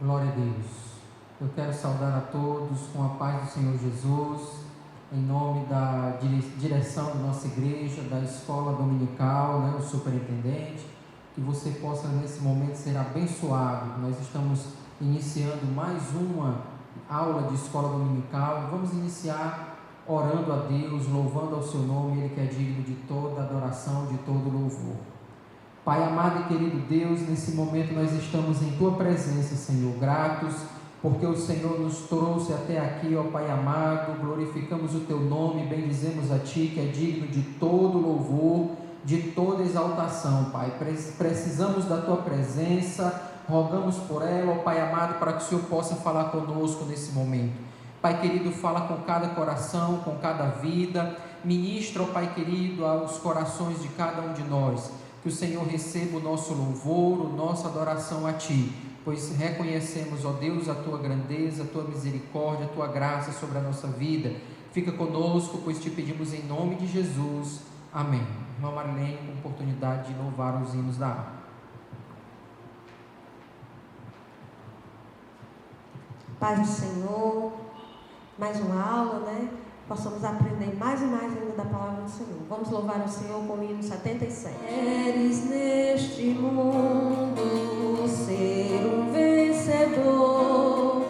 Glória a Deus. Eu quero saudar a todos com a paz do Senhor Jesus, em nome da direção da nossa igreja, da escola dominical, o superintendente, que você possa nesse momento ser abençoado. Nós estamos iniciando mais uma aula de escola dominical. Vamos iniciar orando a Deus, louvando ao seu nome, Ele que é digno de toda adoração, de todo louvor. Pai amado e querido Deus, nesse momento nós estamos em Tua presença, Senhor, gratos, porque o Senhor nos trouxe até aqui, ó Pai amado, glorificamos o Teu nome, bendizemos a Ti, que é digno de todo louvor, de toda exaltação, Pai. Precisamos da Tua presença, rogamos por ela, ó Pai amado, para que o Senhor possa falar conosco nesse momento. Pai querido, fala com cada coração, com cada vida, ministra, ó Pai querido, aos corações de cada um de nós. Que o Senhor receba o nosso louvor, a nossa adoração a Ti, pois reconhecemos, ó Deus, a Tua grandeza, a Tua misericórdia, a Tua graça sobre a nossa vida. Fica conosco, pois Te pedimos em nome de Jesus. Amém. Irmã Marilene, com oportunidade de louvar os hinos da alma. Paz do Senhor, mais uma aula, Possamos aprender mais e mais ainda da palavra do Senhor. Vamos louvar o Senhor com o hino 77. Queres neste mundo ser um vencedor,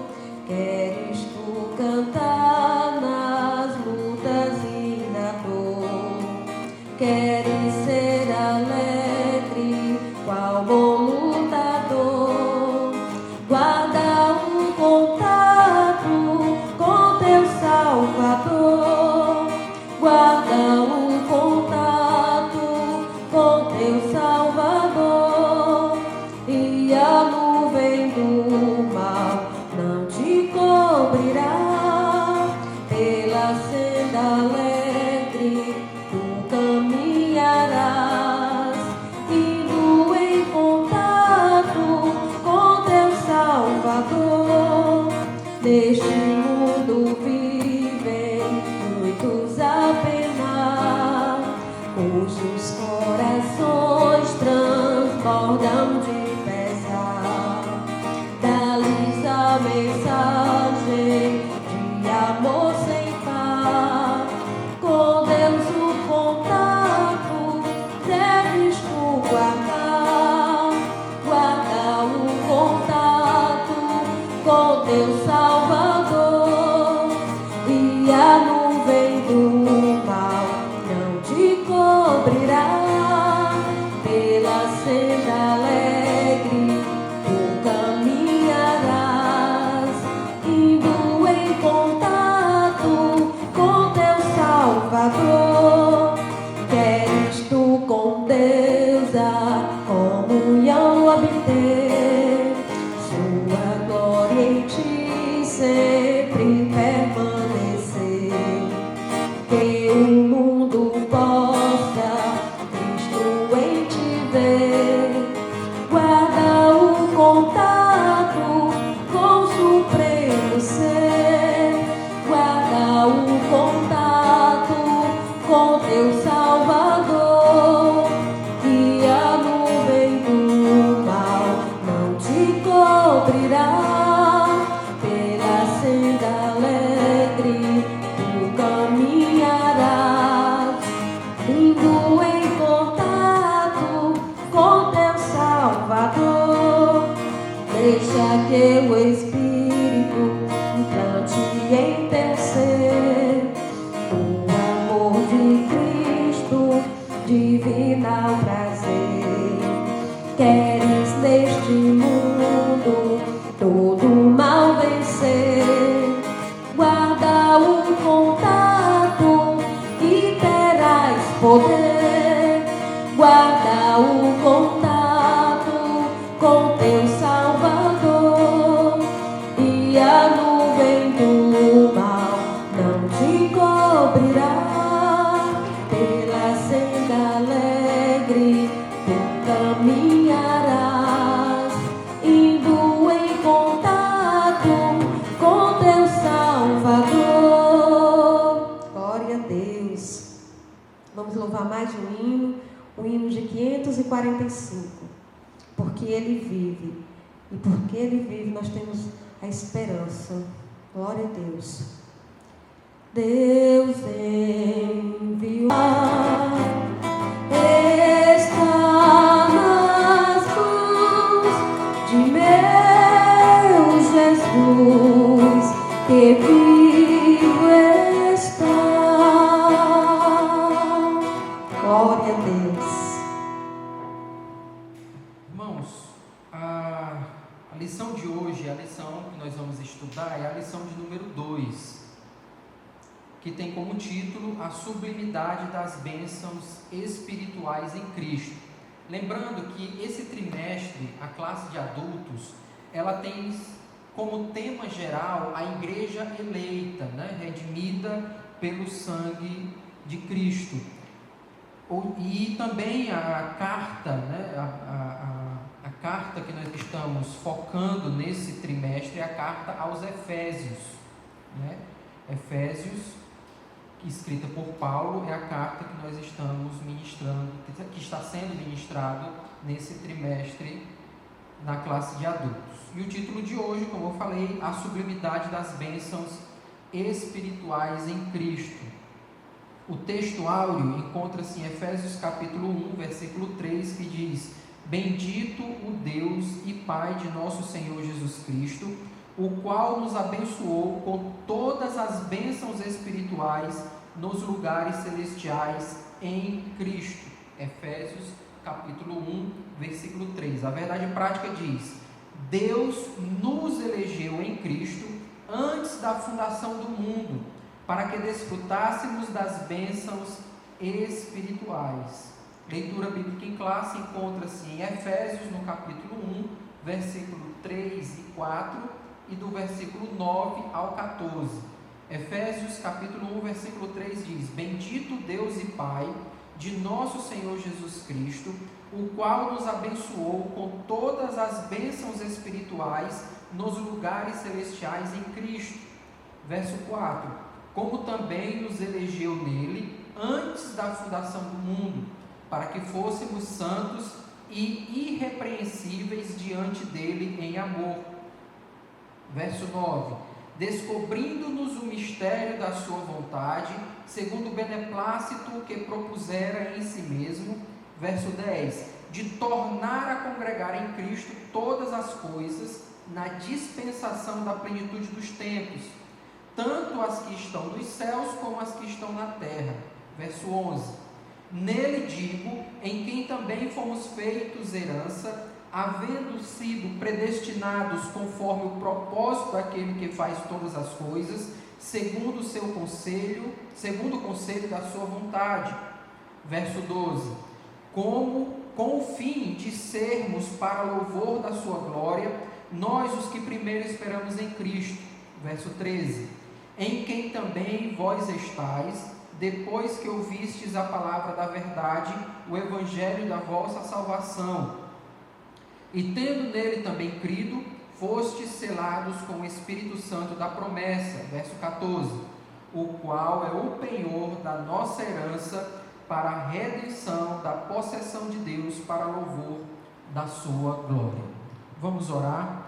queres tu cantar nas lutas e na dor, queres ser alegre, qual bom lutador, guarda um contato com teu Salvador. Guarda um contato com teu Salvador, e a nuvem do mal não te cobrirá. Pela senda alegre tu caminharás, indo em contato com teu Salvador. Neste mundo vivem muitos a penar, cujos corações transbordam de pesar. Dá-lhes a mensagem de amor sem par. Com Deus o contato deves tu guardar. Guarda o contato com teu Salvador, e a nuvem do mal não te cobrirá. Pela senda alegre tu caminharás, indo em contato com teu Salvador. Queres tu com Deus a comunhão obter, sua glória em ti sempre permanecer. Que o mundo possa Cristo em ti ver. Guarda o contato com o supremo ser. Guarda o contato com teu Salvador, e a nuvem do mal não te cobrirá. Pela senda alegre tu caminharás, indo em contato com teu Salvador. Deixa que o Espírito implante em teu ser o amor de Cristo, divinal prazer. Queres neste mundo todo mal vencer, guarda o contato e terás poder. Guarda o contato com teu Salvador, e a nuvem do mal não te cobrirá. Pela senda alegre tu caminharás, indo em contato com teu Salvador. Glória a Deus. Vamos louvar mais um hino, o hino de 545. Porque Ele vive, E porque Ele vive, nós temos a esperança. Glória a Deus. Deus enviou. Está nas mãos de meu Jesus, que vivo está. Glória a Deus. Irmãos, a lição de hoje, a lição que nós vamos estudar é a lição de número 2, que tem como título a sublimidade das bênçãos espirituais em Cristo. Lembrando que esse trimestre, a classe de adultos, ela tem como tema geral a igreja eleita, redimida pelo sangue de Cristo. E também a carta, a carta que nós estamos focando nesse trimestre é a carta aos Efésios. Efésios, escrita por Paulo, é a carta que nós estamos ministrando, que está sendo ministrado nesse trimestre na classe de adultos. E o título de hoje, como eu falei, a sublimidade das bênçãos espirituais em Cristo. O texto áureo encontra-se em Efésios capítulo 1, versículo 3, que diz: Bendito o Deus e Pai de nosso Senhor Jesus Cristo, o qual nos abençoou com todas as bênçãos espirituais nos lugares celestiais em Cristo. Efésios capítulo 1, versículo 3. A verdade prática diz: Deus nos elegeu em Cristo antes da fundação do mundo, para que desfrutássemos das bênçãos espirituais. Leitura bíblica em classe encontra-se em Efésios, no capítulo 1, versículo 3 e 4, e do versículo 9 ao 14. Efésios capítulo 1, versículo 3 diz: Bendito Deus e Pai de nosso Senhor Jesus Cristo, o qual nos abençoou com todas as bênçãos espirituais nos lugares celestiais em Cristo. Verso 4: Como também nos elegeu nele antes da fundação do mundo, para que fôssemos santos e irrepreensíveis diante dele em amor. Verso 9: Descobrindo-nos o mistério da sua vontade, segundo o beneplácito que propusera em si mesmo. Verso 10: De tornar a congregar em Cristo todas as coisas, na dispensação da plenitude dos tempos, tanto as que estão nos céus como as que estão na terra. Verso 11: Nele digo, em quem também fomos feitos herança, havendo sido predestinados conforme o propósito daquele que faz todas as coisas, segundo o conselho da sua vontade. Verso 12: Com o fim de sermos para louvor da sua glória, nós os que primeiro esperamos em Cristo. Verso 13: Em quem também vós estáis, depois que ouvistes a palavra da verdade, o evangelho da vossa salvação, e tendo nele também crido, fostes selados com o Espírito Santo da promessa. Verso 14: O qual é o penhor da nossa herança para a redenção da possessão de Deus, para louvor da sua glória. Vamos orar.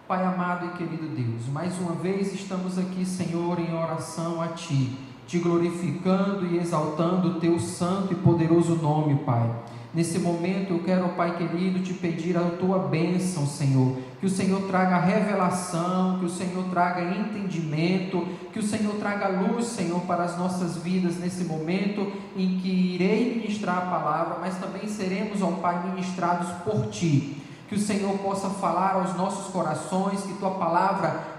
Pai amado e querido Deus, mais uma vez estamos aqui, Senhor, em oração a Ti, Te glorificando e exaltando o Teu santo e poderoso nome, Pai. Nesse momento eu quero, Pai querido, Te pedir a Tua bênção, Senhor, que o Senhor traga revelação, que o Senhor traga entendimento, que o Senhor traga luz, Senhor, para as nossas vidas nesse momento em que irei ministrar a palavra, mas também seremos, ó Pai, ministrados por Ti. Que o Senhor possa falar aos nossos corações, que Tua palavra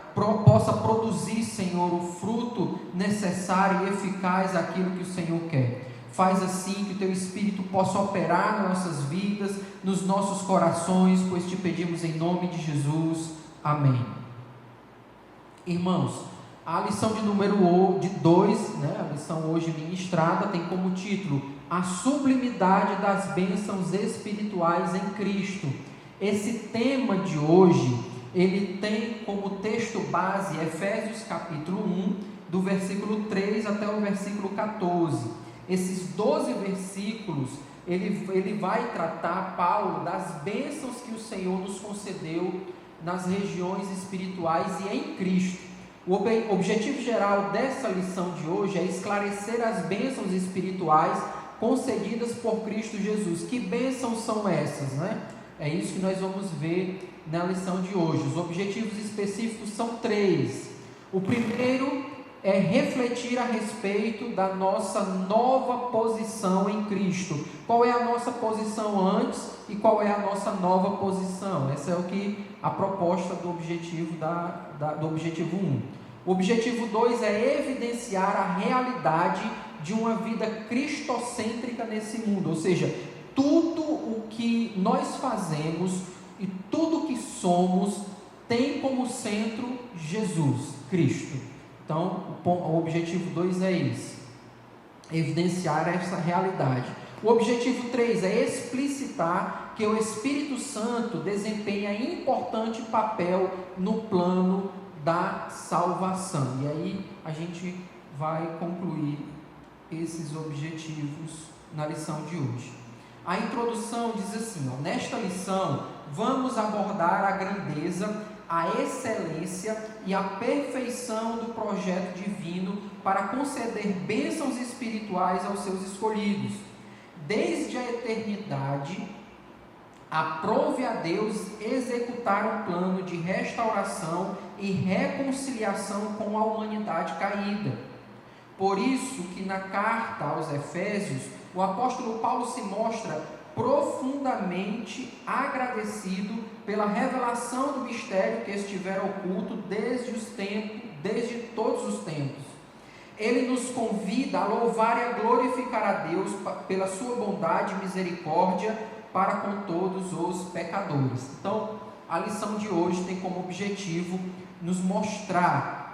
possa produzir, Senhor, o fruto necessário e eficaz àquilo que o Senhor quer. Faz assim que o Teu Espírito possa operar nas nossas vidas, nos nossos corações, pois Te pedimos em nome de Jesus. Amém. Irmãos, a lição de número 2, a lição hoje ministrada, tem como título a sublimidade das bênçãos espirituais em Cristo. Esse tema de hoje, ele tem como texto base Efésios capítulo 1, do versículo 3 até o versículo 14. Esses 12 versículos, ele vai tratar, Paulo, das bênçãos que o Senhor nos concedeu concedeu nas regiões espirituais e em Cristo. O objetivo geral dessa lição de hoje é esclarecer as bênçãos espirituais concedidas por Cristo Jesus. Que bênçãos são essas, né? É isso que nós vamos ver na lição de hoje. Os objetivos específicos são 3. O primeiro é refletir a respeito da nossa nova posição em Cristo. Qual é a nossa posição antes e qual é a nossa nova posição? Essa é a proposta do objetivo do objetivo 1. O objetivo 2 é evidenciar a realidade de uma vida cristocêntrica nesse mundo, ou seja, tudo o que nós fazemos e tudo o que somos tem como centro Jesus, Cristo. Então, o objetivo 2 é esse, evidenciar essa realidade. O objetivo 3 é explicitar que o Espírito Santo desempenha importante papel no plano da salvação. E aí a gente vai concluir esses objetivos na lição de hoje. A introdução diz assim, nesta lição vamos abordar a grandeza, a excelência e a perfeição do projeto divino para conceder bênçãos espirituais aos seus escolhidos. Desde a eternidade, aprove a Deus executar um plano de restauração e reconciliação com a humanidade caída. Por isso que na carta aos Efésios, o apóstolo Paulo se mostra profundamente agradecido pela revelação do mistério que estivera oculto desde todos os tempos. Ele nos convida a louvar e a glorificar a Deus pela sua bondade e misericórdia para com todos os pecadores. Então, a lição de hoje tem como objetivo nos mostrar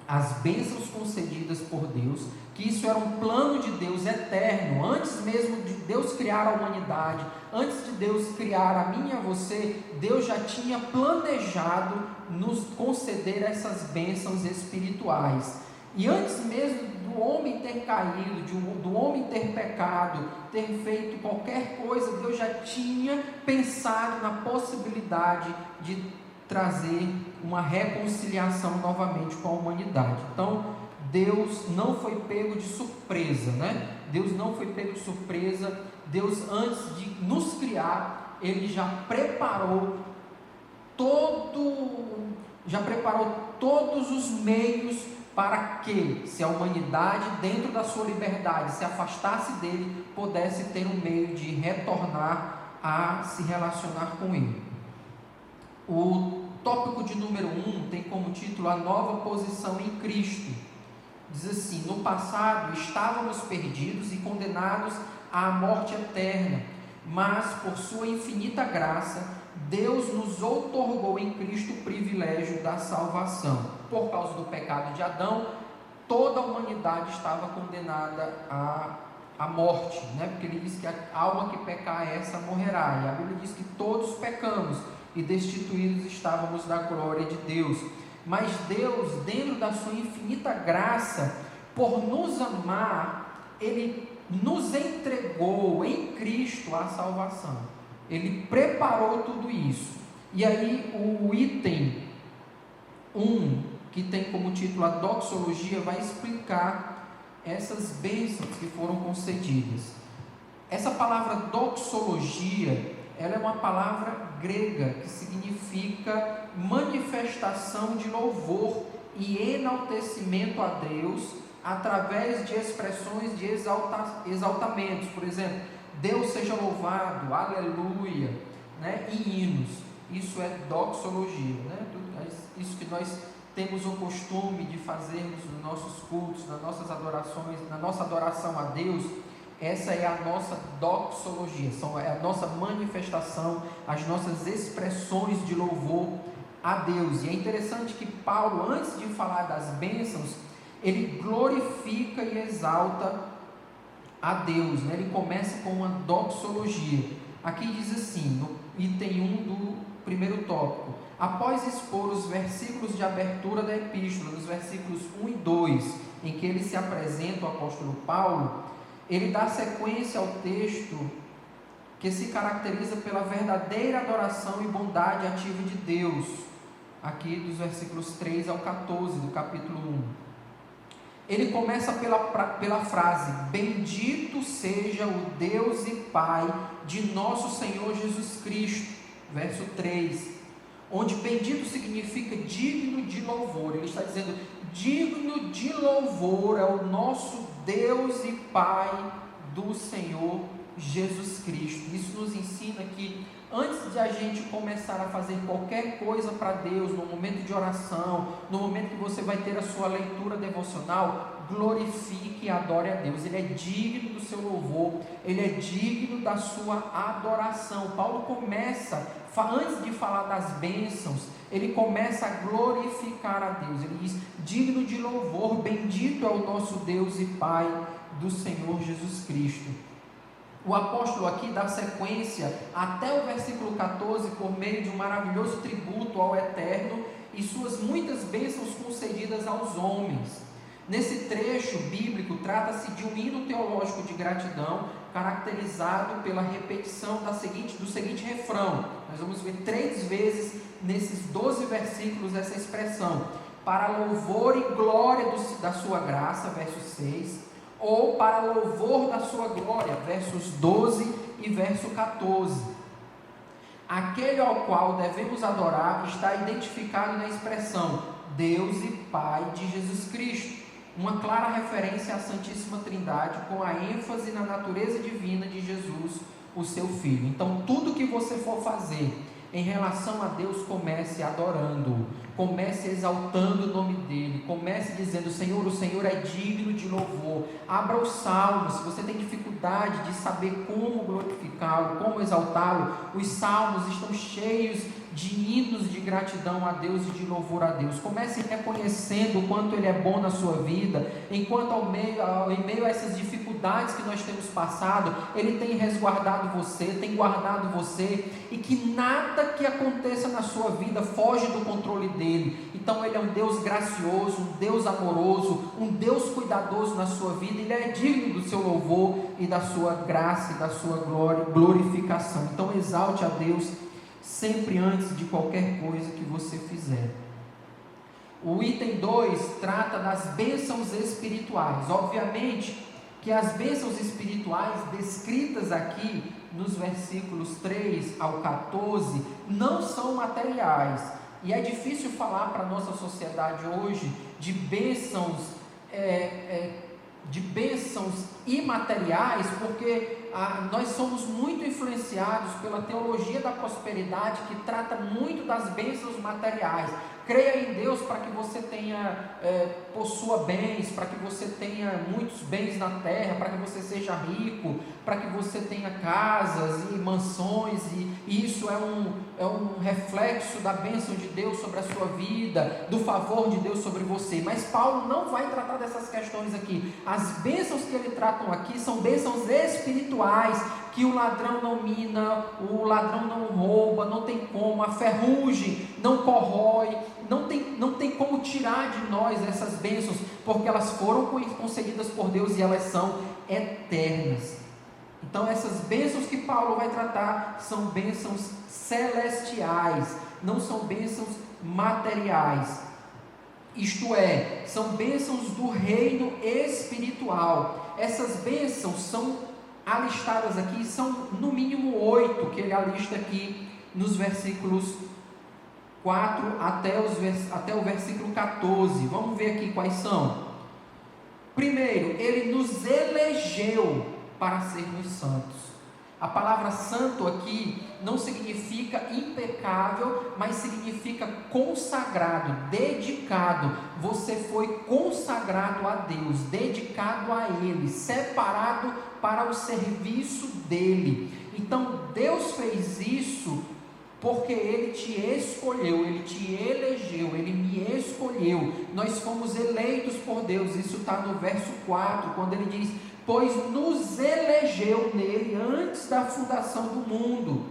as bênçãos concedidas por Deus, que isso era um plano de Deus eterno, antes mesmo de Deus criar a humanidade, antes de Deus criar a mim e a você, Deus já tinha planejado nos conceder essas bênçãos espirituais. E antes mesmo do homem ter caído, do homem ter pecado, ter feito qualquer coisa, Deus já tinha pensado na possibilidade de trazer uma reconciliação novamente com a humanidade. Então, Deus não foi pego de surpresa, né? Deus não foi pego de surpresa. Deus, antes de nos criar, Ele já preparou todos os meios para que, se a humanidade, dentro da sua liberdade, se afastasse dele, pudesse ter um meio de retornar a se relacionar com ele. O tópico de número 1 tem como título a nova posição em Cristo. Diz assim: no passado estávamos perdidos e condenados à morte eterna, mas por sua infinita graça, Deus nos outorgou em Cristo o privilégio da salvação. Por causa do pecado de Adão, toda a humanidade estava condenada à morte, né? Porque ele diz que a alma que pecar, essa morrerá. E a Bíblia diz que todos pecamos e destituídos estávamos da glória de Deus. Mas Deus, dentro da sua infinita graça, por nos amar, Ele nos entregou em Cristo a salvação. Ele preparou tudo isso. E aí o item 1, que tem como título a doxologia, vai explicar essas bênçãos que foram concedidas. Essa palavra doxologia, ela é uma palavra grega que significa manifestação de louvor e enaltecimento a Deus através de expressões de exaltamentos. Por exemplo, Deus seja louvado, aleluia, né? E hinos. Isso é doxologia, né? Isso que nós temos o costume de fazermos nos nossos cultos, nas nossas adorações, na nossa adoração a Deus. Essa é a nossa doxologia, é a nossa manifestação, as nossas expressões de louvor a Deus. E é interessante que Paulo, antes de falar das bênçãos, ele glorifica e exalta a Deus, né? Ele começa com uma doxologia. Aqui diz assim, no item 1 do primeiro tópico: após expor os versículos de abertura da epístola, nos versículos 1 e 2, em que ele se apresenta, o apóstolo Paulo, ele dá sequência ao texto que se caracteriza pela verdadeira adoração e bondade ativa de Deus, aqui dos versículos 3 ao 14 do capítulo 1. Ele começa pela frase: bendito seja o Deus e Pai de nosso Senhor Jesus Cristo, verso 3, onde bendito significa digno de louvor. Ele está dizendo: digno de louvor é o nosso Deus e Pai do Senhor Jesus Cristo. Isso nos ensina que antes de a gente começar a fazer qualquer coisa para Deus, no momento de oração, no momento que você vai ter a sua leitura devocional, glorifique e adore a Deus. Ele é digno do seu louvor, Ele é digno da sua adoração. Paulo começa, antes de falar das bênçãos, ele começa a glorificar a Deus. Ele diz: digno de louvor, bendito é o nosso Deus e Pai do Senhor Jesus Cristo. O apóstolo aqui dá sequência até o versículo 14 por meio de um maravilhoso tributo ao Eterno e suas muitas bênçãos concedidas aos homens. Nesse trecho bíblico trata-se de um hino teológico de gratidão, caracterizado pela repetição do seguinte refrão. Nós vamos ver 3 vezes nesses 12 versículos essa expressão: para louvor e glória da sua graça, verso 6, ou para louvor da sua glória, versos 12 e verso 14. Aquele ao qual devemos adorar está identificado na expressão Deus e Pai de Jesus Cristo, uma clara referência à Santíssima Trindade, com a ênfase na natureza divina de Jesus, o seu Filho. Então, tudo que você for fazer em relação a Deus, comece adorando-o, comece exaltando o nome dele, comece dizendo: Senhor, o Senhor é digno de louvor. Abra os salmos. Se você tem dificuldade de saber como glorificá-lo, como exaltá-lo, os salmos estão cheios de hinos de gratidão a Deus e de louvor a Deus. Comece reconhecendo o quanto Ele é bom na sua vida, enquanto em meio a essas dificuldades que nós temos passado, Ele tem resguardado você, tem guardado você, e que nada que aconteça na sua vida foge do controle dEle. Então Ele é um Deus gracioso, um Deus amoroso, um Deus cuidadoso na sua vida. Ele é digno do seu louvor e da sua graça e da sua glorificação. Então exalte a Deus sempre antes de qualquer coisa que você fizer. O item 2 trata das bênçãos espirituais. Obviamente que as bênçãos espirituais descritas aqui nos versículos 3 ao 14 não são materiais, e é difícil falar para a nossa sociedade hoje de bênçãos imateriais, porque nós somos muito influenciados pela teologia da prosperidade, que trata muito das bênçãos materiais. Creia em Deus para que você possua bens, para que você tenha muitos bens na terra, para que você seja rico, para que você tenha casas e mansões, e isso é um reflexo da bênção de Deus sobre a sua vida, do favor de Deus sobre você. Mas Paulo não vai tratar dessas questões aqui. As bênçãos que ele trata aqui são bênçãos espirituais, que o ladrão não mina, o ladrão não rouba, não tem como, a ferrugem não corrói, não tem como tirar de nós essas bênçãos, porque elas foram concedidas por Deus e elas são eternas. Então essas bênçãos que Paulo vai tratar são bênçãos celestiais, não são bênçãos materiais. Isto é, são bênçãos do reino espiritual. Essas bênçãos são alistadas aqui, são no mínimo 8 que ele alista aqui nos versículos 4 até o versículo 14. Vamos ver aqui quais são. Primeiro, ele nos elegeu para sermos santos. A palavra santo aqui não significa impecável, mas significa consagrado, dedicado. Você foi consagrado a Deus, dedicado a Ele, separado para o serviço dEle. Então Deus fez isso porque Ele te escolheu, Ele te elegeu, Ele me escolheu. Nós fomos eleitos por Deus. Isso está no verso 4, quando Ele diz: pois nos elegeu nele antes da fundação do mundo.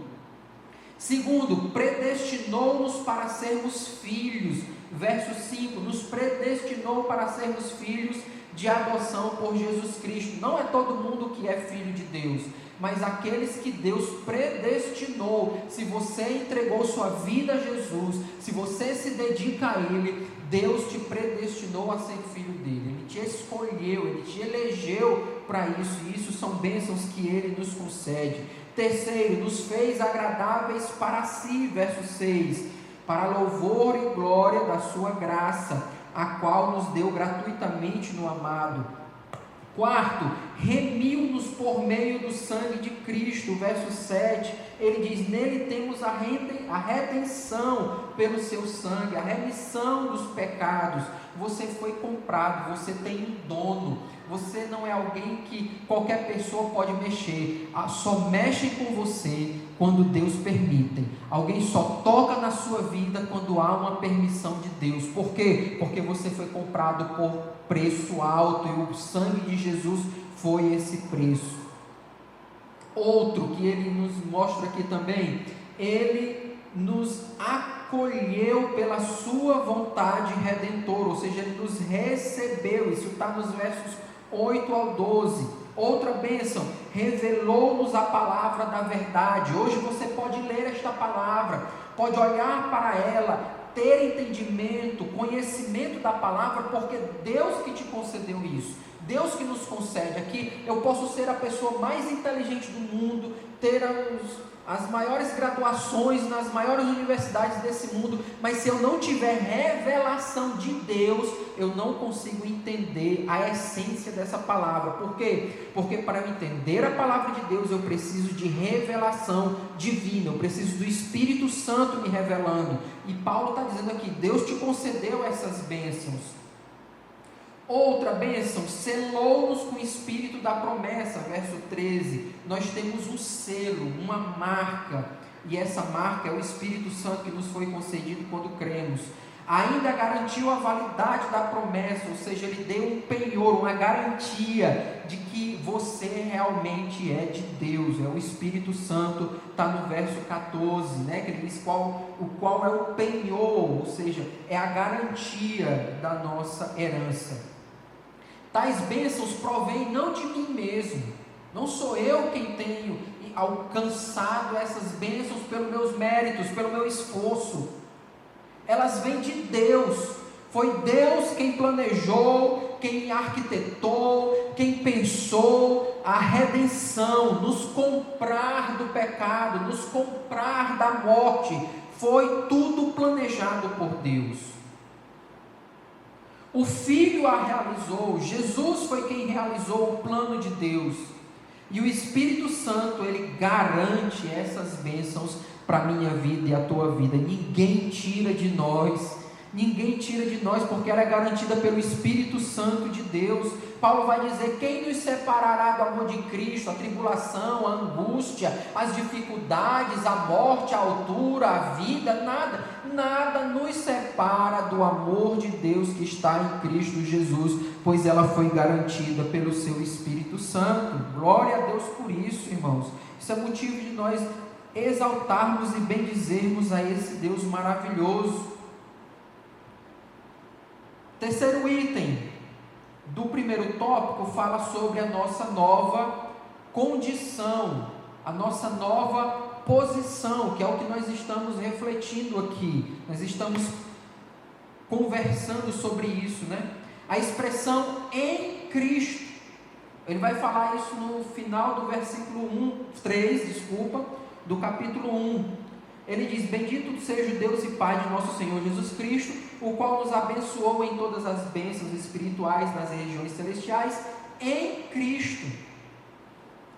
Segundo, predestinou-nos para sermos filhos. Verso 5, nos predestinou para sermos filhos de adoção por Jesus Cristo. Não é todo mundo que é filho de Deus. mas aqueles que Deus predestinou. Se você entregou sua vida a Jesus, se você se dedica a Ele, Deus te predestinou a ser filho dele, Ele te escolheu, Ele te elegeu para isso, e isso são bênçãos que Ele nos concede. Terceiro, nos fez agradáveis para si, verso 6, para louvor e glória da sua graça, a qual nos deu gratuitamente no amado. Quarto, remiu-nos por meio do sangue de Cristo, verso 7, ele diz, nele temos a redenção pelo seu sangue, a remissão dos pecados. Você foi comprado, você tem um dono, você não é alguém que qualquer pessoa pode mexer, só mexem com você quando Deus permite. Alguém só toca na sua vida quando há uma permissão de Deus. Por quê? Porque você foi comprado por preço alto, e o sangue de Jesus foi esse preço. Outro que ele nos mostra aqui também, ele nos acolheu pela sua vontade redentora, ou seja, ele nos recebeu. Isso está nos versos 8 ao 12. Outra bênção, revelou-nos a palavra da verdade. Hoje você pode ler esta palavra, pode olhar para ela, ter entendimento, conhecimento da palavra, porque Deus que te concedeu isso. Deus que nos concede. Aqui eu posso ser a pessoa mais inteligente do mundo, ter as maiores graduações nas maiores universidades desse mundo, mas se eu não tiver revelação de Deus, eu não consigo entender a essência dessa palavra. Por quê? Porque para eu entender a palavra de Deus, eu preciso de revelação divina, eu preciso do Espírito Santo me revelando, e Paulo está dizendo aqui, Deus te concedeu essas bênçãos. Outra bênção, selou-nos com o Espírito da promessa, verso 13, nós temos um selo, uma marca, e essa marca é o Espírito Santo que nos foi concedido quando cremos. Ainda garantiu a validade da promessa, ou seja, ele deu um penhor, uma garantia de que você realmente é de Deus, é o Espírito Santo, está no verso 14, né, que ele diz o qual é o penhor, ou seja, é a garantia da nossa herança. Tais bênçãos provêm não de mim mesmo, não sou eu quem tenho alcançado essas bênçãos pelos meus méritos, pelo meu esforço, elas vêm de Deus. Foi Deus quem planejou, quem arquitetou, quem pensou a redenção, nos comprar do pecado, nos comprar da morte. Foi tudo planejado por Deus. O Filho a realizou, Jesus foi quem realizou o plano de Deus, e o Espírito Santo, ele garante essas bênçãos para a minha vida e a tua vida. Ninguém tira de nós, porque ela é garantida pelo Espírito Santo de Deus. Paulo vai dizer, quem nos separará do amor de Cristo? A tribulação, a angústia, as dificuldades, a morte, a altura, a vida, nada nos separa do amor de Deus que está em Cristo Jesus, pois ela foi garantida pelo seu Espírito Santo. Glória a Deus por isso, irmãos. Isso é motivo de nós exaltarmos e bendizermos a esse Deus maravilhoso. Terceiro item do primeiro tópico fala sobre a nossa nova condição, a nossa nova posição, que é o que nós estamos refletindo aqui, nós estamos conversando sobre isso, né? A expressão em Cristo, ele vai falar isso no final do versículo 3, do capítulo 1, ele diz, bendito seja o Deus e Pai de nosso Senhor Jesus Cristo, o qual nos abençoou em todas as bênçãos espirituais nas regiões celestiais, em Cristo.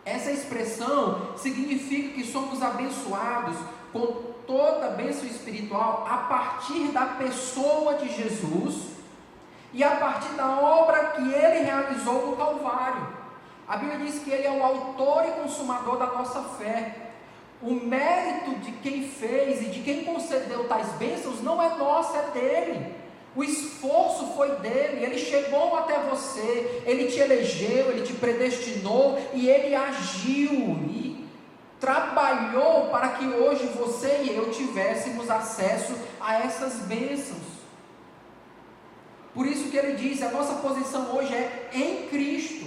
Essa expressão significa que somos abençoados com toda a bênção espiritual a partir da pessoa de Jesus e a partir da obra que Ele realizou no Calvário. A Bíblia diz que Ele é o autor e consumador da nossa fé. O mérito de quem fez e de quem concedeu tais bênçãos não é nosso, é dele. O esforço foi dele, ele chegou até você, ele te elegeu, ele te predestinou e ele agiu e trabalhou para que hoje você e eu tivéssemos acesso a essas bênçãos. Por isso que ele diz, a nossa posição hoje é em Cristo.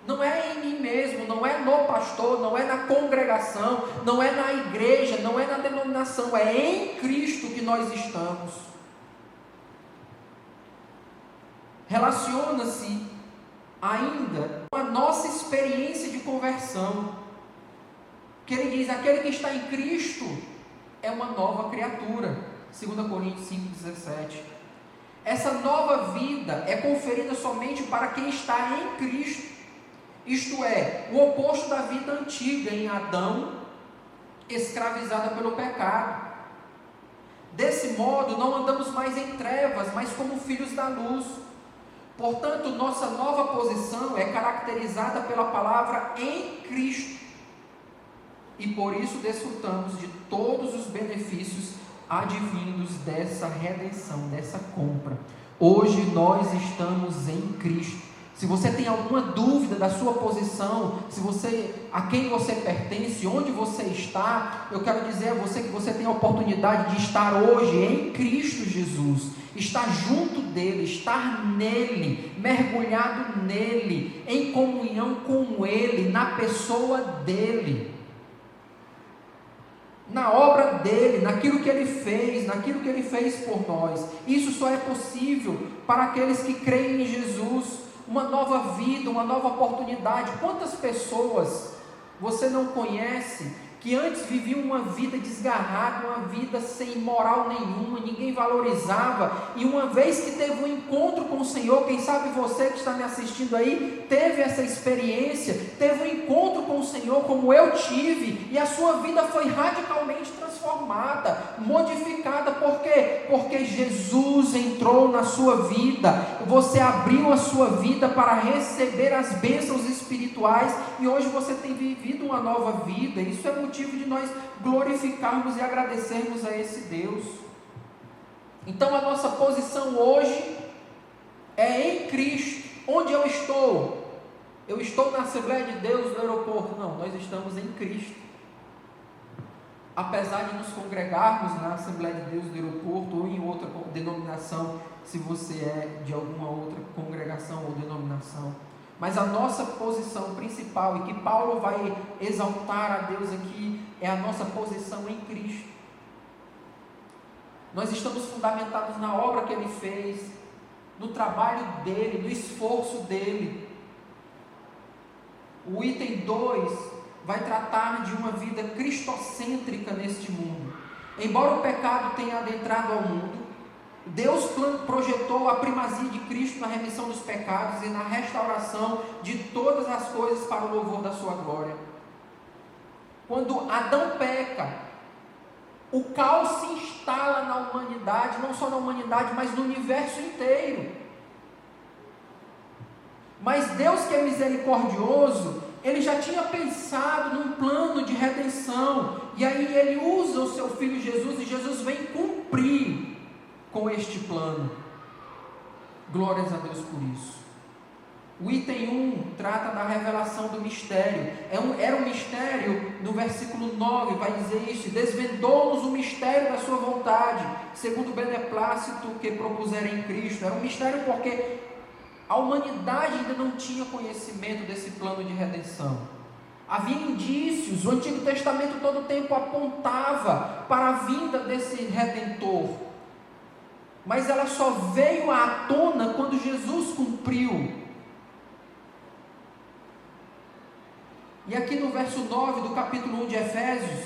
Não é em mim mesmo, não é no pastor, não é na congregação, não é na igreja, não é na denominação, é em Cristo que nós estamos. Relaciona-se ainda com a nossa experiência de conversão, que ele diz: aquele que está em Cristo é uma nova criatura, 2 Coríntios 5,17. Essa nova vida é conferida somente para quem está em Cristo, isto é, o oposto da vida antiga em Adão, escravizada pelo pecado. Desse modo, não andamos mais em trevas, mas como filhos da luz. Portanto, nossa nova posição é caracterizada pela palavra em Cristo, e por isso desfrutamos de todos os benefícios advindos dessa redenção, dessa compra. Hoje nós estamos em Cristo. Se você tem alguma dúvida da sua posição, a quem você pertence, onde você está, eu quero dizer a você que você tem a oportunidade de estar hoje em Cristo Jesus, estar junto dele, estar nele, mergulhado nele, em comunhão com ele, na pessoa dele, na obra dele, naquilo que ele fez por nós. Isso só é possível para aqueles que creem em Jesus. Uma nova vida, uma nova oportunidade. Quantas pessoas você não conhece que antes viviam uma vida desgarrada, uma vida sem moral nenhuma, ninguém valorizava, e uma vez que teve um encontro com o Senhor, quem sabe você que está me assistindo aí, teve essa experiência, teve um encontro com o Senhor como eu tive, e a sua vida foi radicalmente transformada, modificada. Por quê? Porque Jesus entrou na sua vida, você abriu a sua vida para receber as bênçãos espirituais, e hoje você tem vivido uma nova vida. Isso é motivo de nós glorificarmos e agradecermos a esse Deus. Então a nossa posição hoje é em Cristo. Onde eu estou? Eu estou na Assembleia de Deus no aeroporto? Não, nós estamos em Cristo. Apesar de nos congregarmos na Assembleia de Deus do aeroporto ou em outra denominação, se você é de alguma outra congregação ou denominação, mas a nossa posição principal, e que Paulo vai exaltar a Deus aqui, é a nossa posição em Cristo. Nós estamos fundamentados na obra que ele fez, no trabalho dele, no esforço dele. O item 2 vai tratar de uma vida cristocêntrica neste mundo. Embora o pecado tenha adentrado ao mundo, Deus projetou a primazia de Cristo na remissão dos pecados e na restauração de todas as coisas para o louvor da sua glória. Quando Adão peca, o caos se instala na humanidade, não só na humanidade, mas no universo inteiro. Mas Deus, que é misericordioso, ele já tinha pensado num plano de redenção, e aí ele usa o seu Filho Jesus, e Jesus vem cumprir com este plano. Glórias a Deus por isso. O item 1 trata da revelação do mistério. Era um mistério, no versículo 9 vai dizer isso: desvendou-nos o mistério da sua vontade, segundo o beneplácito que propuseram em Cristo. Era um mistério porque a humanidade ainda não tinha conhecimento desse plano de redenção. Havia indícios, o Antigo Testamento todo o tempo apontava para a vinda desse Redentor, mas ela só veio à tona quando Jesus cumpriu. E aqui no verso 9 do capítulo 1 de Efésios,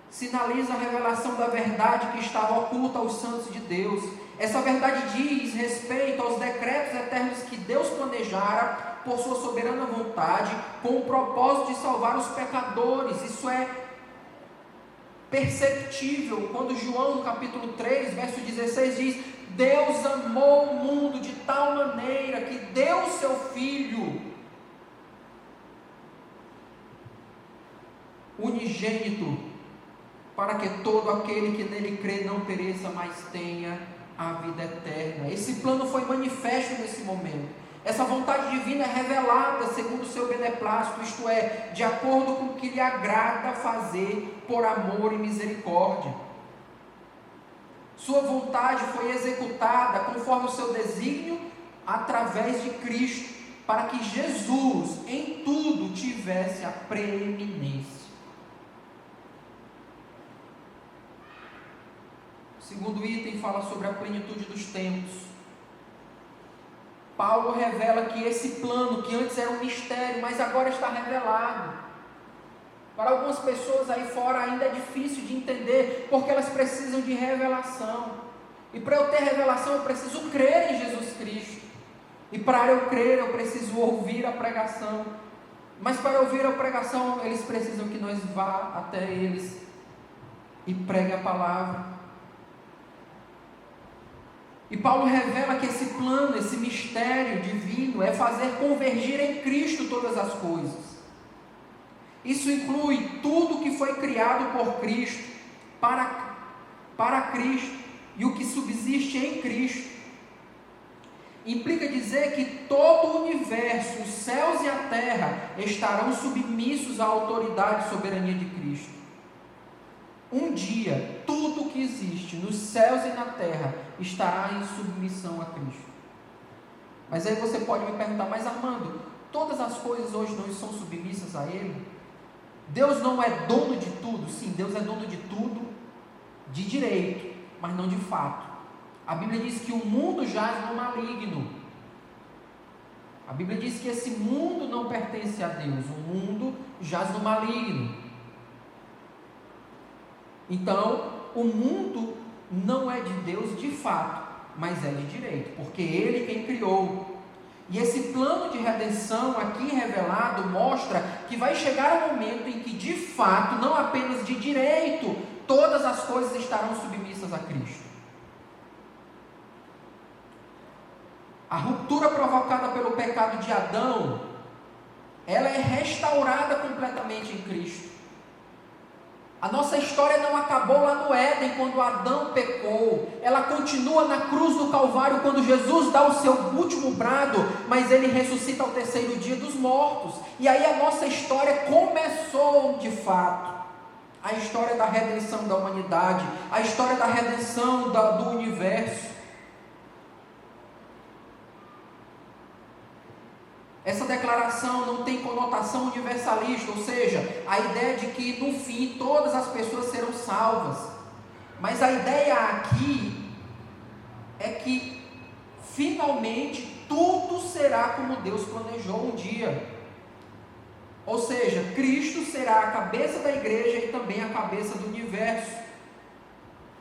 sinaliza a revelação da verdade que estava oculta aos santos de Deus. Essa verdade diz respeito aos decretos eternos que Deus planejara por sua soberana vontade, com o propósito de salvar os pecadores. Isso é perceptível quando João, no capítulo 3, verso 16 diz: Deus amou o mundo de tal maneira que deu o seu Filho unigênito, para que todo aquele que nele crê não pereça, mas tenha a vida eterna. Esse plano foi manifesto nesse momento. Essa vontade divina é revelada segundo o seu beneplácito, isto é, de acordo com o que lhe agrada fazer por amor e misericórdia. Sua vontade foi executada conforme o seu desígnio através de Cristo. para que Jesus em tudo tivesse a preeminência. O segundo item fala sobre a plenitude dos tempos. Paulo revela que esse plano, que antes era um mistério, mas agora está revelado. Para algumas pessoas aí fora ainda é difícil de entender, porque elas precisam de revelação. E para eu ter revelação, eu preciso crer em Jesus Cristo. E para eu crer, eu preciso ouvir a pregação. Mas para ouvir a pregação, eles precisam que nós vá até eles e pregue a palavra. E Paulo revela que esse plano, esse mistério divino, é fazer convergir em Cristo todas as coisas. Isso inclui tudo que foi criado por Cristo, para Cristo, e o que subsiste em Cristo. Implica dizer que todo o universo, os céus e a terra, estarão submissos à autoridade e soberania de Cristo. Um dia, tudo que existe nos céus e na terra estará em submissão a Cristo. Mas aí você pode me perguntar, mas Armando, todas as coisas hoje não estão submissas a Ele? Deus não é dono de tudo? Sim, Deus é dono de tudo de direito, mas não de fato. A Bíblia diz que o mundo jaz no maligno. A Bíblia diz que esse mundo não pertence a Deus, o mundo jaz no maligno. Então, o mundo não é de Deus de fato, mas é de direito, porque Ele quem criou. E esse plano de redenção aqui revelado mostra que vai chegar um momento em que de fato, não apenas de direito, todas as coisas estarão submissas a Cristo. A ruptura provocada pelo pecado de Adão, ela é restaurada completamente em Cristo. A nossa história não acabou lá no Éden, quando Adão pecou. Ela continua na cruz do Calvário, quando Jesus dá o seu último brado, mas Ele ressuscita ao terceiro dia dos mortos. E aí a nossa história começou de fato. A história da redenção da humanidade, a história da redenção do universo. Essa declaração não tem conotação universalista, ou seja, a ideia de que no fim todas as pessoas serão salvas. Mas a ideia aqui é que finalmente tudo será como Deus planejou um dia. Ou seja, Cristo será a cabeça da igreja e também a cabeça do universo.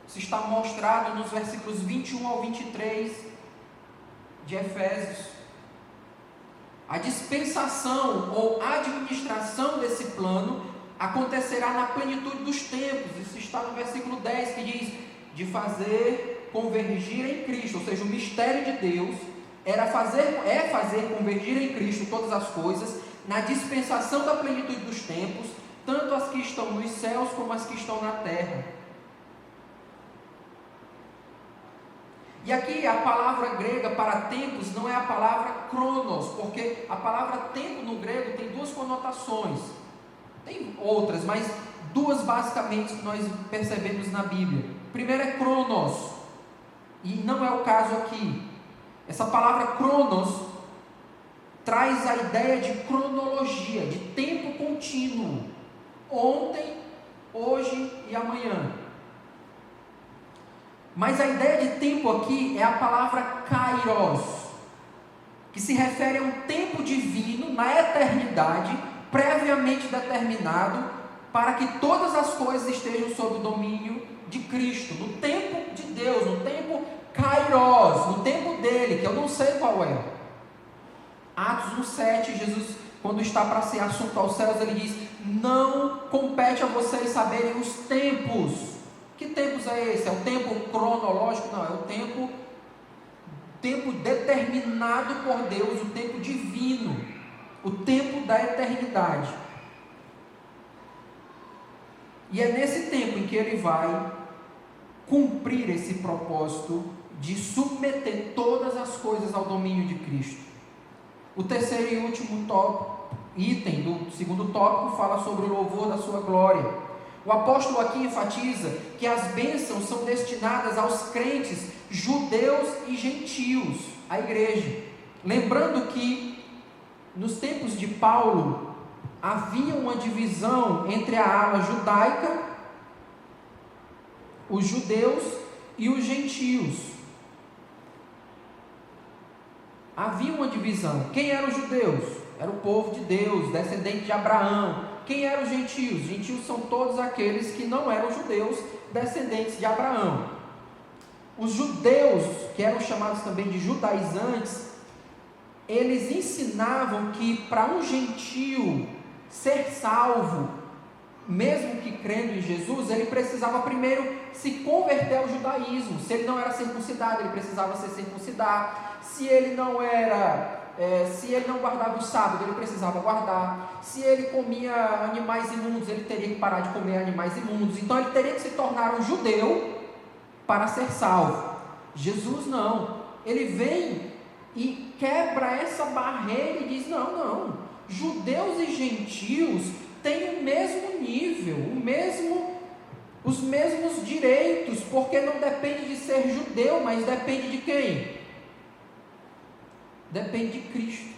Isso está mostrado nos versículos 21 ao 23 de Efésios. A dispensação ou administração desse plano acontecerá na plenitude dos tempos. Isso está no versículo 10, que diz de fazer convergir em Cristo, ou seja, o mistério de Deus é fazer convergir em Cristo todas as coisas na dispensação da plenitude dos tempos, tanto as que estão nos céus como as que estão na terra. E aqui a palavra grega para tempos não é a palavra cronos, porque a palavra tempo no grego tem duas conotações. Tem outras, mas duas basicamente que nós percebemos na Bíblia. Primeiro é cronos, e não é o caso aqui. Essa palavra cronos traz a ideia de cronologia, de tempo contínuo. Ontem, hoje e amanhã. Mas a ideia de tempo aqui é a palavra kairos, que se refere a um tempo divino na eternidade, previamente determinado, para que todas as coisas estejam sob o domínio de Cristo, no tempo de Deus, no tempo kairos, no tempo dele, que eu não sei qual é. Atos 1,7, Jesus, quando está para ser assunto aos céus, ele diz: não compete a vocês saberem os tempos. Que tempos é esse? É o tempo cronológico? Não, é o tempo determinado por Deus, o tempo divino, o tempo da eternidade. E é nesse tempo em que Ele vai cumprir esse propósito de submeter todas as coisas ao domínio de Cristo. O terceiro e último item do segundo tópico fala sobre o louvor da sua glória. O apóstolo aqui enfatiza que as bênçãos são destinadas aos crentes judeus e gentios, a igreja. Lembrando que nos tempos de Paulo, havia uma divisão entre a ala judaica, os judeus e os gentios. Havia uma divisão. Quem eram os judeus? Era o povo de Deus, descendente de Abraão. Quem eram os gentios? Os gentios são todos aqueles que não eram judeus, descendentes de Abraão. Os judeus, que eram chamados também de judaizantes, eles ensinavam que para um gentio ser salvo, mesmo que crendo em Jesus, ele precisava primeiro se converter ao judaísmo. Se ele não era circuncidado, ele precisava se circuncidar. Se ele não guardava o sábado, ele precisava guardar. Se ele comia animais imundos, ele teria que parar de comer animais imundos. Então ele teria que se tornar um judeu para ser salvo. Jesus não, ele vem e quebra essa barreira e diz: não, judeus e gentios têm o mesmo nível, os mesmos direitos, porque não depende de ser judeu, mas depende de quem? Depende de Cristo.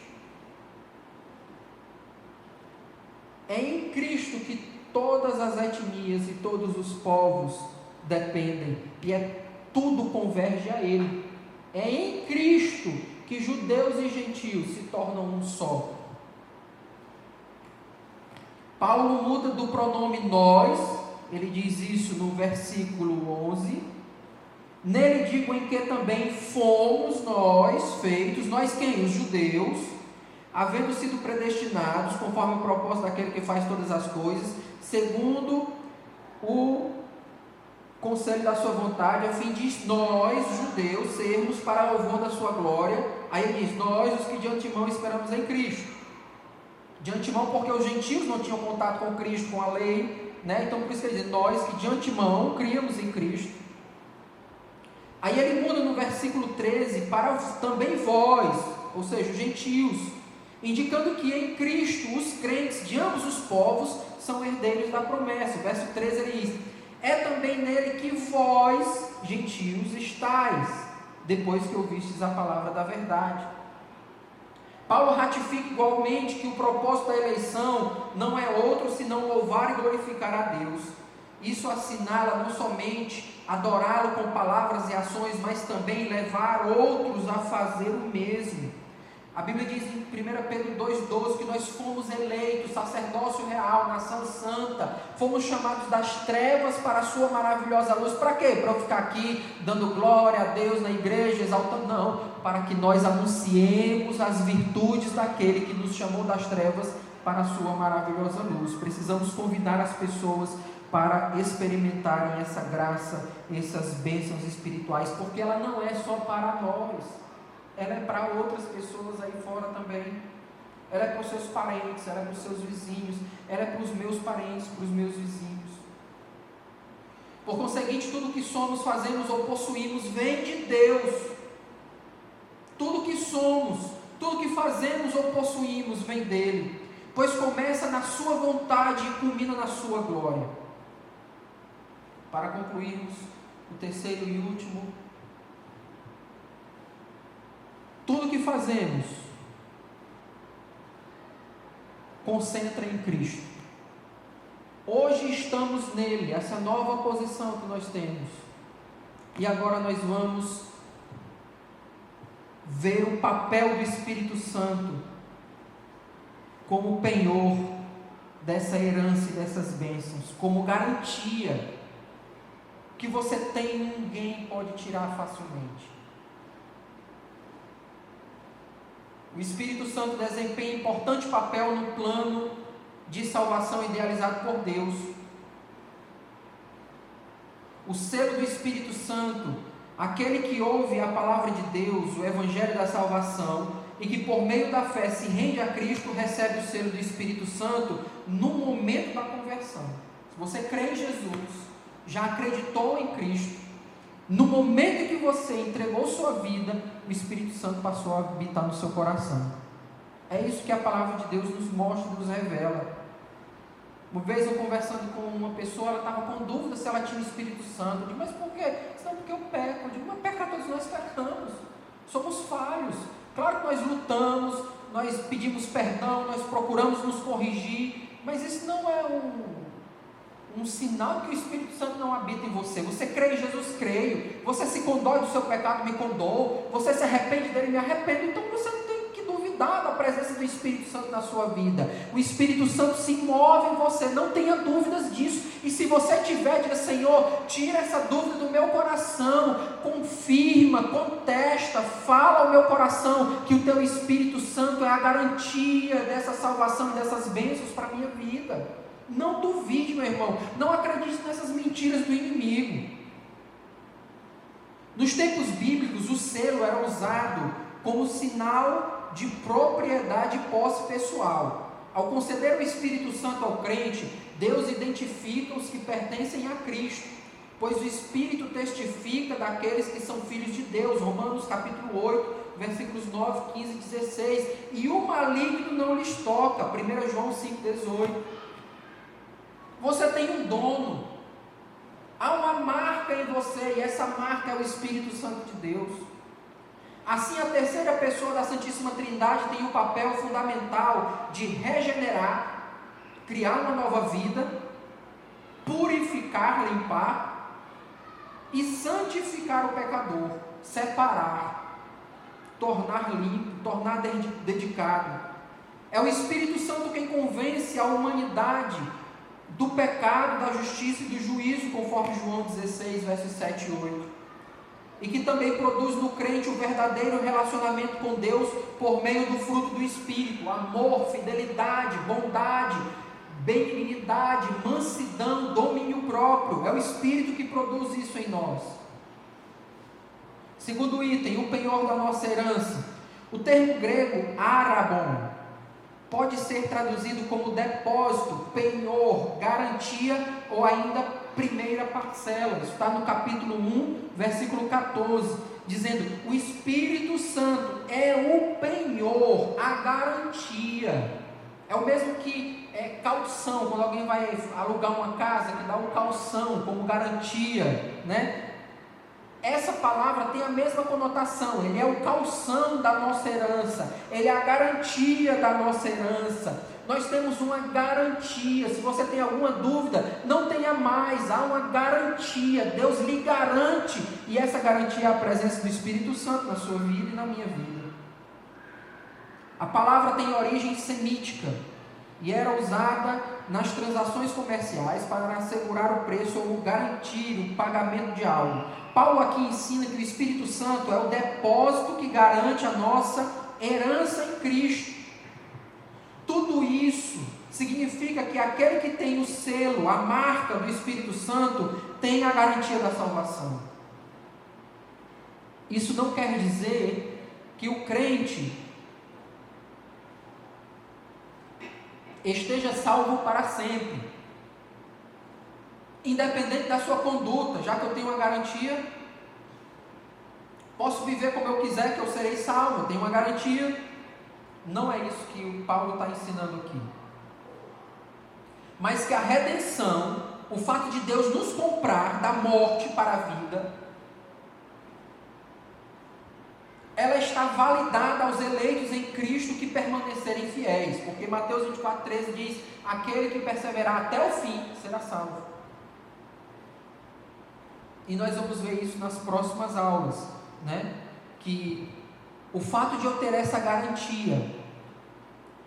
É em Cristo que todas as etnias e todos os povos dependem, e tudo converge a Ele. É em Cristo que judeus e gentios se tornam um só. Paulo muda do pronome nós, ele diz isso no versículo 11. Nele digo em que também fomos nós feitos, nós quem? Os judeus, havendo sido predestinados, conforme o propósito daquele que faz todas as coisas, segundo o conselho da sua vontade, a fim de nós, judeus, sermos para louvor da sua glória. Aí ele diz: nós, os que de antemão esperamos em Cristo. De antemão, porque os gentios não tinham contato com Cristo, com a lei, né? Então por isso que ele diz: nós que de antemão criamos em Cristo. Aí ele muda no versículo 13 para também vós, ou seja, os gentios, indicando que em Cristo os crentes de ambos os povos são herdeiros da promessa. O verso 13 ele diz: é também nele que vós, gentios, estáis, depois que ouvistes a palavra da verdade. Paulo ratifica igualmente que o propósito da eleição não é outro senão louvar e glorificar a Deus. Isso assinala não somente adorá-lo com palavras e ações, mas também levar outros a fazer o mesmo. A Bíblia diz em 1 Pedro 2,12 que nós fomos eleitos, sacerdócio real, nação santa, fomos chamados das trevas para a sua maravilhosa luz. Para quê? Para eu ficar aqui dando glória a Deus na igreja, exaltando? Não, para que nós anunciemos as virtudes daquele que nos chamou das trevas para a sua maravilhosa luz. Precisamos convidar as pessoas para experimentarem essa graça, essas bênçãos espirituais, porque ela não é só para nós, ela é para outras pessoas aí fora também. Ela é para os seus parentes, ela é para os seus vizinhos, ela é para os meus parentes, para os meus vizinhos. Por conseguinte, tudo que somos, fazemos ou possuímos vem de Deus. Tudo que somos, tudo que fazemos ou possuímos vem dele, pois começa na sua vontade e culmina na sua glória. Para concluirmos, o terceiro e último: tudo que fazemos concentra em Cristo. Hoje estamos nele, essa nova posição que nós temos. E agora nós vamos ver o papel do Espírito Santo como penhor dessa herança e dessas bênçãos, como garantia que você tem, ninguém pode tirar facilmente. O Espírito Santo desempenha importante papel no plano de salvação idealizado por Deus. O selo do Espírito Santo, aquele que ouve a palavra de Deus, o Evangelho da salvação, e que por meio da fé se rende a Cristo, recebe o selo do Espírito Santo no momento da conversão. Se você crê em Jesus, já acreditou em Cristo, no momento em que você entregou sua vida, o Espírito Santo passou a habitar no seu coração. É isso que a palavra de Deus nos mostra, nos revela. Uma vez eu conversando com uma pessoa, ela estava com dúvida se ela tinha o Espírito Santo. Eu disse: mas por quê? Não, porque eu peco. Eu digo: mas pecadores nós pecamos, somos falhos. Claro que nós lutamos, nós pedimos perdão, nós procuramos nos corrigir, mas isso não é um sinal que o Espírito Santo não habita em você. Você crê em Jesus? Creio. Você se condói do seu pecado? Me condoo. Você se arrepende dele? Me arrependo. Então você não tem que duvidar da presença do Espírito Santo na sua vida. O Espírito Santo se move em você, não tenha dúvidas disso. E se você tiver, diga: Senhor, tira essa dúvida do meu coração, confirma, contesta, fala ao meu coração que o teu Espírito Santo é a garantia dessa salvação e dessas bênçãos para a minha vida. Não duvide, meu irmão, não acredite nessas mentiras do inimigo. Nos tempos bíblicos, o selo era usado como sinal de propriedade e posse pessoal. Ao conceder o Espírito Santo ao crente, Deus identifica os que pertencem a Cristo, pois o Espírito testifica daqueles que são filhos de Deus. Romanos capítulo 8, versículos 9, 15 e 16. E o maligno não lhes toca. 1 João 5, 18. Você tem um dono, há uma marca em você, e essa marca é o Espírito Santo de Deus. Assim, a terceira pessoa da Santíssima Trindade tem o papel fundamental de regenerar, criar uma nova vida, purificar, limpar e santificar o pecador, separar, tornar limpo, tornar dedicado. É o Espírito Santo quem convence a humanidade do pecado, da justiça e do juízo, conforme João 16, versos 7 e 8. E que também produz no crente o verdadeiro relacionamento com Deus por meio do fruto do Espírito: amor, fidelidade, bondade, benignidade, mansidão, domínio próprio. É o Espírito que produz isso em nós. Segundo item, o penhor da nossa herança. O termo grego arabon pode ser traduzido como depósito, penhor, garantia ou ainda primeira parcela. Isso está no capítulo 1, versículo 14, dizendo: o Espírito Santo é o penhor, a garantia. É o mesmo que caução, quando alguém vai alugar uma casa, que dá um calção como garantia, né? Essa palavra tem a mesma conotação. Ele é o calção da nossa herança, ele é a garantia da nossa herança. Nós temos uma garantia. Se você tem alguma dúvida, não tenha mais, há uma garantia. Deus lhe garante, e essa garantia é a presença do Espírito Santo na sua vida e na minha vida. A palavra tem origem semítica e era usada nas transações comerciais para assegurar o preço ou garantir o pagamento de algo. Paulo aqui ensina que o Espírito Santo é o depósito que garante a nossa herança em Cristo. Tudo isso significa que aquele que tem o selo, a marca do Espírito Santo, tem a garantia da salvação. Isso não quer dizer que o crente esteja salvo para sempre, independente da sua conduta. Já que eu tenho uma garantia, posso viver como eu quiser, que eu serei salvo, eu tenho uma garantia. Não é isso que o Paulo está ensinando aqui. Mas que a redenção, o fato de Deus nos comprar da morte para a vida, ela está validada aos eleitos em Cristo que permanecerem fiéis, porque Mateus 24:13 diz: aquele que perseverar até o fim será salvo. E nós vamos ver isso nas próximas aulas, né? Que o fato de eu ter essa garantia,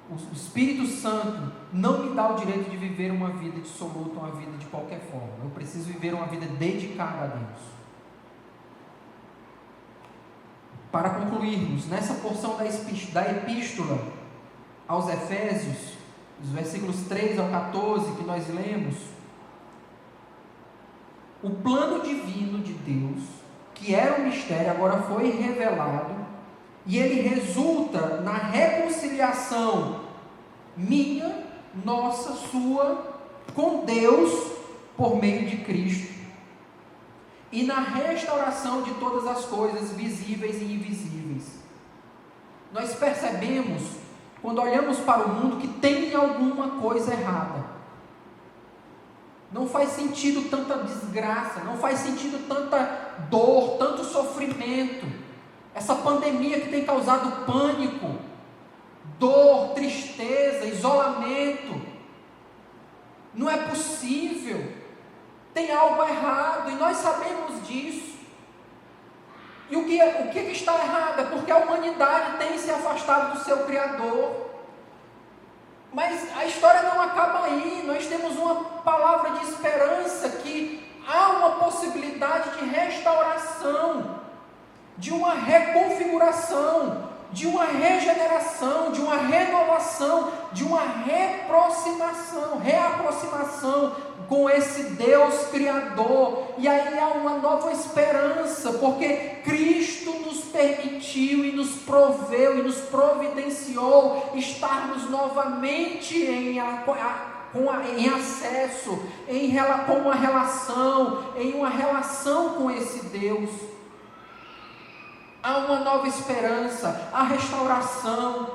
o Espírito Santo não me dá o direito de viver uma vida dissoluta, uma vida de qualquer forma. Eu preciso viver uma vida dedicada a Deus. Para concluirmos, nessa porção da epístola aos Efésios, os versículos 3 ao 14 que nós lemos, o plano divino de Deus, que era um mistério, agora foi revelado, e ele resulta na reconciliação minha, nossa, sua, com Deus, por meio de Cristo, e na restauração de todas as coisas visíveis e invisíveis. Nós percebemos, quando olhamos para o mundo, que tem alguma coisa errada. Não faz sentido tanta desgraça, não faz sentido tanta dor, tanto sofrimento. Essa pandemia que tem causado pânico, dor, tristeza, isolamento. Não é possível. Tem algo errado e nós sabemos disso. E o que está errado? É porque a humanidade tem se afastado do seu Criador. Mas a história não acaba aí. Nós temos uma palavra de esperança, que há uma possibilidade de restauração, de uma reconfiguração, de uma regeneração, de uma renovação, de uma reaproximação com esse Deus Criador. E aí há uma nova esperança, porque Cristo nos permitiu e nos proveu e nos providenciou estarmos novamente em acesso, em uma relação com esse Deus. Há uma nova esperança, a restauração.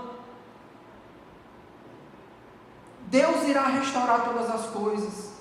Deus irá restaurar todas as coisas.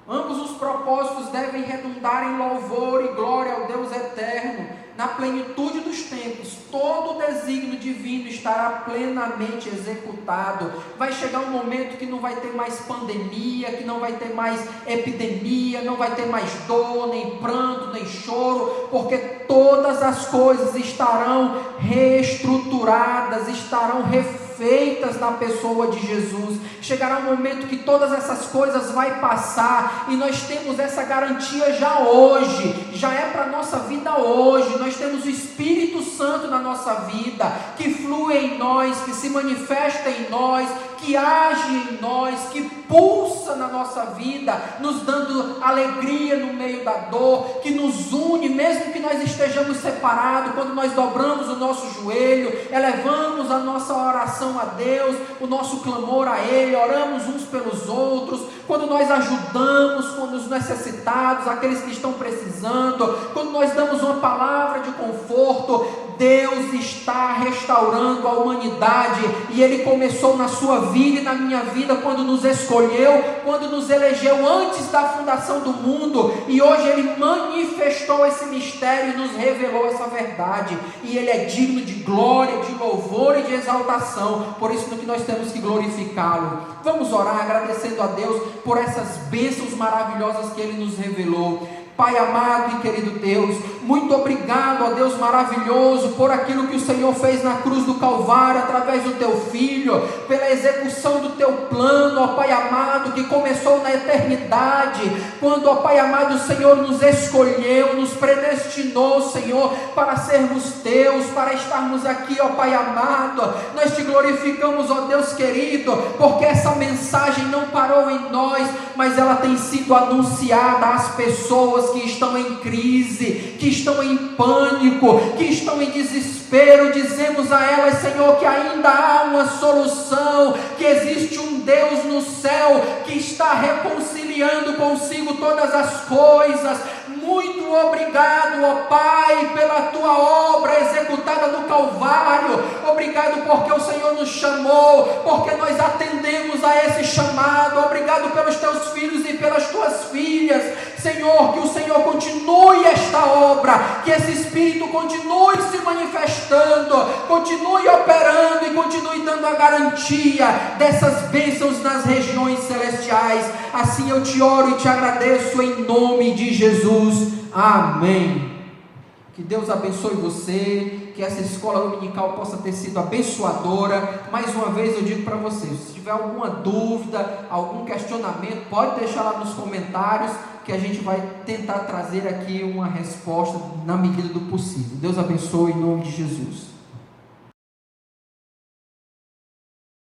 Ambos os propósitos devem redundar em louvor e glória ao Deus eterno. Na plenitude dos tempos, todo o desígnio divino estará plenamente executado. Vai chegar um momento que não vai ter mais pandemia, que não vai ter mais epidemia, não vai ter mais dor, nem pranto, nem choro, porque todas as coisas estarão reestruturadas, estarão refeitas na pessoa de Jesus. Chegará um momento que todas essas coisas vai passar, e nós temos essa garantia já hoje, já é para a nossa vida hoje. Nós temos o Espírito Santo na nossa vida, que flui em nós, que se manifesta em nós, que age em nós, que pulsa na nossa vida, nos dando alegria no meio da dor, que nos une, mesmo que nós estejamos separados. Quando nós dobramos o nosso joelho, elevamos a nossa oração a Deus, o nosso clamor a Ele, oramos uns pelos outros, quando nós ajudamos quando os necessitados, aqueles que estão precisando, quando nós damos uma palavra de conforto, Deus está restaurando a humanidade, e Ele começou na sua vida e na minha vida quando nos escolheu, quando nos elegeu antes da fundação do mundo, e hoje Ele manifestou esse mistério e nos revelou essa verdade, e Ele é digno de glória, de louvor e de exaltação. Por isso que nós temos que glorificá-lo. Vamos orar agradecendo a Deus por essas bênçãos maravilhosas que Ele nos revelou. Pai amado e querido Deus, muito obrigado, ó Deus maravilhoso, por aquilo que o Senhor fez na cruz do Calvário, através do Teu Filho, pela execução do Teu plano, ó Pai amado, que começou na eternidade, quando, ó Pai amado, o Senhor nos escolheu, nos predestinou, Senhor, para sermos Teus, para estarmos aqui, ó Pai amado. Nós Te glorificamos, ó Deus querido, porque essa mensagem não parou em nós, mas ela tem sido anunciada às pessoas que estão em crise, que estão em pânico, que estão em desespero. Dizemos a elas, Senhor, que ainda há uma solução, que existe um Deus no céu que está reconciliando consigo todas as coisas. Muito obrigado, ó Pai, pela Tua obra executada no Calvário. Obrigado porque o Senhor nos chamou, porque nós atendemos a esse chamado. Obrigado pelos Teus filhos e pelas Tuas filhas, Senhor, que o Senhor continue esta obra, que esse Espírito continue se manifestando, continue operando e continue dando a garantia dessas bênçãos nas regiões celestiais. Assim eu Te oro e Te agradeço em nome de Jesus. Amém. Que Deus abençoe você, que essa escola dominical possa ter sido abençoadora. Mais uma vez eu digo para vocês, se tiver alguma dúvida, algum questionamento, pode deixar lá nos comentários, que a gente vai tentar trazer aqui uma resposta na medida do possível. Deus abençoe em nome de Jesus.